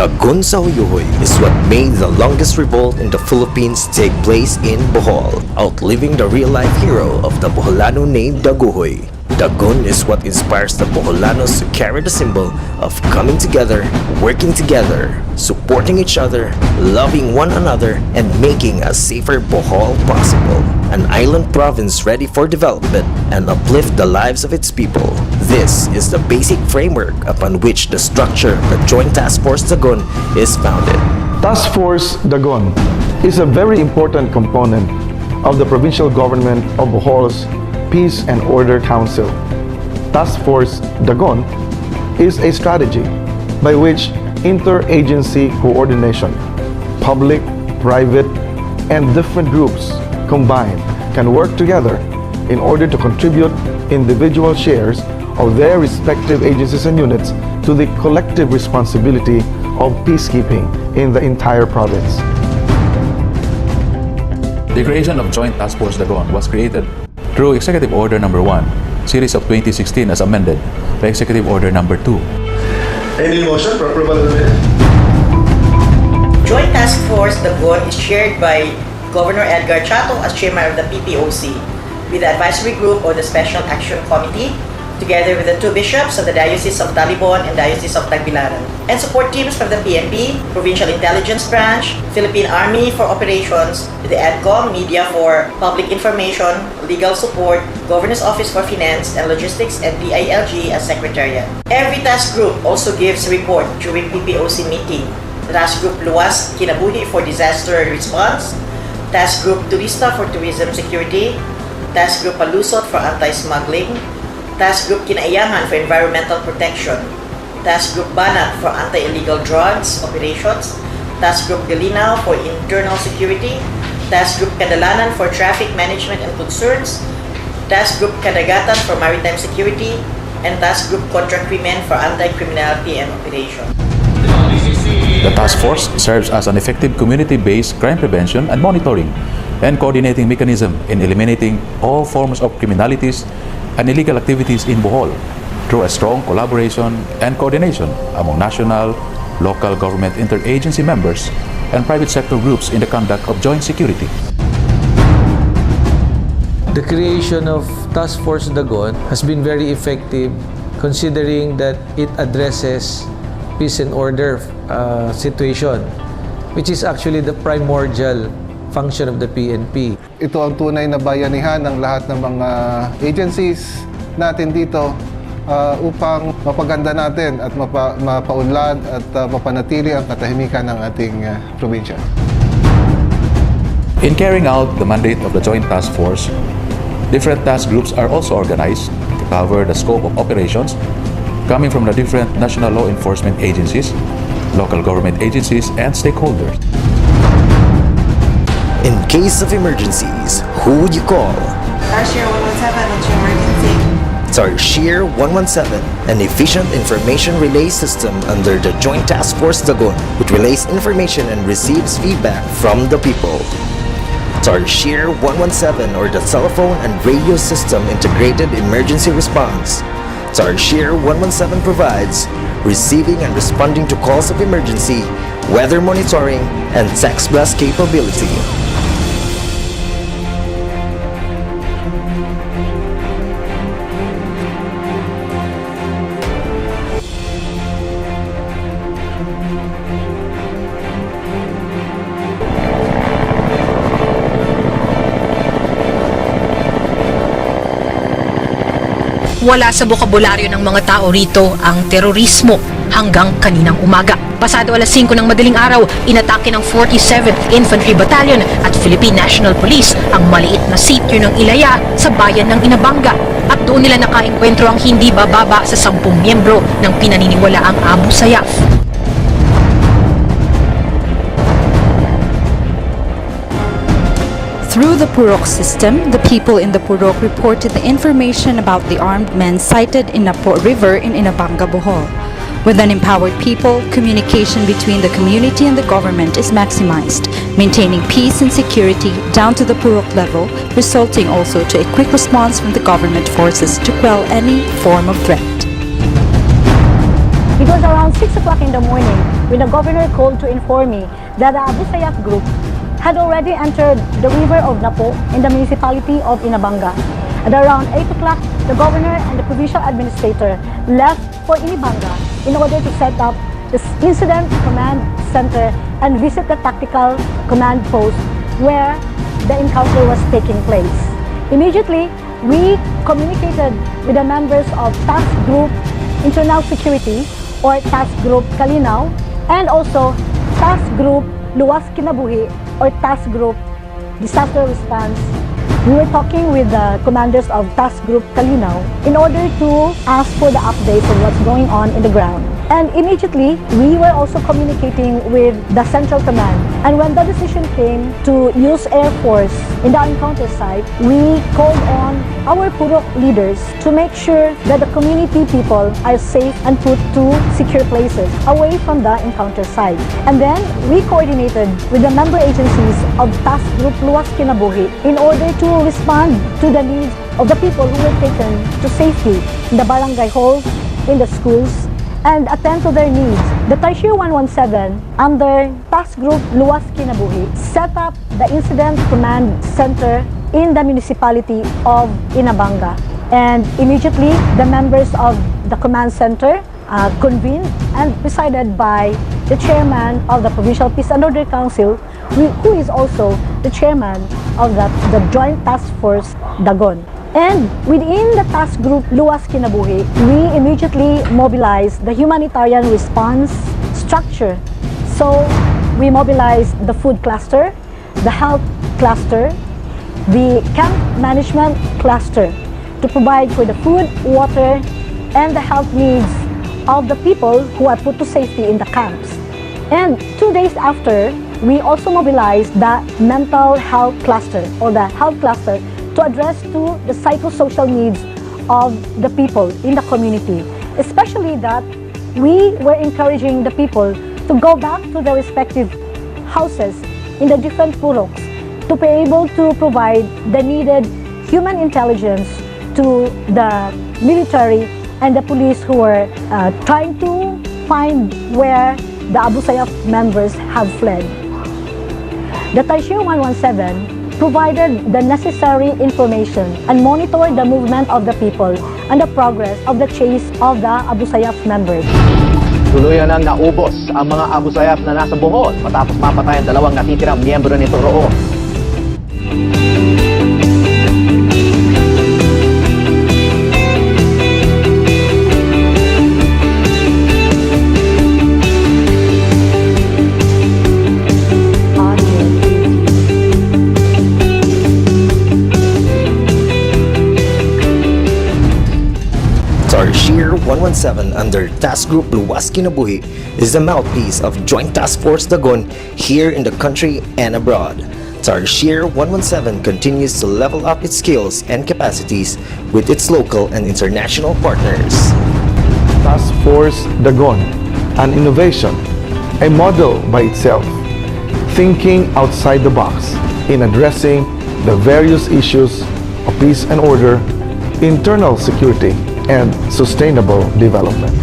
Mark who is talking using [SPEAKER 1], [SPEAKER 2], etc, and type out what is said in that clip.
[SPEAKER 1] Dagon sa Huyuhoy is what made the longest revolt in the Philippines take place in Bohol, outliving the real-life hero of the Boholano named Daguhoy. Dagon is what inspires the Boholanos to carry the symbol of coming together, working together, supporting each other, loving one another, and making a safer Bohol possible. An island province ready for development and uplift the lives of its people. This is the basic framework upon which the structure of the Joint Task Force Dagon is founded.
[SPEAKER 2] Task Force Dagon is a very important component of the provincial government of Bohol's Peace and Order Council. Task Force Dagon is a strategy by which interagency coordination, public, private, and different groups combined can work together in order to contribute individual shares of their respective agencies and units to the collective responsibility of peacekeeping in the entire province.
[SPEAKER 3] The creation of Joint Task Force Dagon was created through Executive Order No. 1, Series of 2016 as amended by Executive Order No. 2.
[SPEAKER 4] Any motion for approval of the minute?
[SPEAKER 5] Joint Task Force Dagon is chaired by Governor Edgar Chato as chairman of the PPOC, with the advisory group of the Special Action Committee, together with the two bishops of the Diocese of Talibon and Diocese of Tagbilaran, and support teams from the PNP, Provincial Intelligence Branch, Philippine Army for Operations, the EDCOM, Media for Public Information, Legal Support, Governor's Office for Finance and Logistics, and DILG as Secretariat. Every task group also gives a report during PPOC meeting. The Task Group Luwas Kinabuhi for Disaster Response, Task Group Turista for Tourism Security, Task Group Palusot for Anti-Smuggling, Task Group Kinaiyangan for Environmental Protection, Task Group Banat for Anti-Illegal Drugs Operations, Task Group Galinaw for Internal Security, Task Group Kadalanan for Traffic Management and Concerns, Task Group Kadagatan for Maritime Security, and Task Group Contra-Crimen for Anti-Criminality and Operation.
[SPEAKER 3] The task force serves as an effective community-based crime prevention and monitoring and coordinating mechanism in eliminating all forms of criminalities and illegal activities in Bohol through a strong collaboration and coordination among national, local government interagency members and private sector groups in the conduct of joint security.
[SPEAKER 6] The creation of Task Force Dagon has been very effective considering that it addresses peace and order situation, which is actually the primordial function of the PNP.
[SPEAKER 7] Ito ang tunay na bayanihan ng lahat ng mga agencies natin dito upang mapaganda natin at mapaunlad at mapanatili ang katahimikan ng ating probinsya.
[SPEAKER 3] In carrying out the mandate of the Joint Task Force, different task groups are also organized to cover the scope of operations coming from the different national law enforcement agencies, local government agencies, and stakeholders.
[SPEAKER 1] In case of emergencies, who would you call?
[SPEAKER 8] Tarsier 117, what's your emergency?
[SPEAKER 1] Tarsier 117, an efficient information relay system under the Joint Task Force Dagon, which relays information and receives feedback from the people. Tarsier 117, or the telephone and radio system integrated emergency response. Tarsier 117 provides receiving and responding to calls of emergency, weather monitoring, and text blast capability.
[SPEAKER 9] Wala sa bokabularyo ng mga tao rito ang terorismo hanggang kaninang umaga. Pasado alas 5 ng madaling araw, inatake ng 47th Infantry Battalion at Philippine National Police ang maliit na sitio ng Ilaya sa bayan ng Inabanga. At doon nila nakaengkwentro ang hindi bababa sa 10 miyembro ng pinaniniwalaang Abu Sayyaf.
[SPEAKER 10] Through the Purok system, the people in the Purok reported the information about the armed men sighted in Napo River in Inabanga, Bohol. With an empowered people, communication between the community and the government is maximized, maintaining peace and security down to the Purok level, resulting also to a quick response from the government forces to quell any form of threat.
[SPEAKER 11] It was around 6 o'clock in the morning when the governor called to inform me that the Abu Sayyaf group had already entered the river of Napo in the municipality of Inabanga. At around 8 o'clock, the governor and the provincial administrator left for Inabanga in order to set up the incident command center and visit the tactical command post where the encounter was taking place. Immediately, we communicated with the members of Task Group Internal Security or Task Group Kalinaw and also Task Group Luwas Kinabuhi or Task Group Disaster Response. We were talking with the commanders of Task Group Kalinaw in order to ask for the updates of what's going on in the ground. And immediately, we were also communicating with the Central Command. And when the decision came to use Air Force in the encounter site, we called on our Purok leaders to make sure that the community people are safe and put to secure places away from the encounter site. And then, we coordinated with the member agencies of Task Group Luwas Kinabuhi in order to respond to the needs of the people who were taken to safety in the barangay halls, in the schools, and attend to their needs. The Tarsier 117 under Task Group Luwas Kinabuhi set up the Incident Command Center in the municipality of Inabanga. And immediately, the members of the command center convened and presided by the chairman of the Provincial Peace and Order Council, who is also the chairman of the Joint Task Force Dagon. And within the task group Luwas Kinabuhi, we immediately mobilized the humanitarian response structure. So we mobilized the food cluster, the health cluster, the camp management cluster to provide for the food, water, and the health needs of the people who are put to safety in the camps. And 2 days after, we also mobilized the mental health cluster or the health cluster to address to the psychosocial needs of the people in the community. Especially that we were encouraging the people to go back to their respective houses in the different puroks to be able to provide the needed human intelligence to the military and the police who were trying to find where the Abu Sayyaf members have fled. The Tarsier 117 provided the necessary information and monitored the movement of the people and the progress of the chase of the Abu Sayyaf members.
[SPEAKER 12] Tuluyan nang naubos ang mga Abu Sayyaf na nasa Bohol matapos mapatay ang dalawang natitirang miyembro nito roon.
[SPEAKER 1] Tarsier 117 under Task Group Luwas Kinabuhi is the mouthpiece of Joint Task Force Dagon here in the country and abroad. Tarsier 117 continues to level up its skills and capacities with its local and international partners.
[SPEAKER 2] Task Force Dagon, an innovation, a model by itself, thinking outside the box in addressing the various issues of peace and order, internal security, and sustainable development.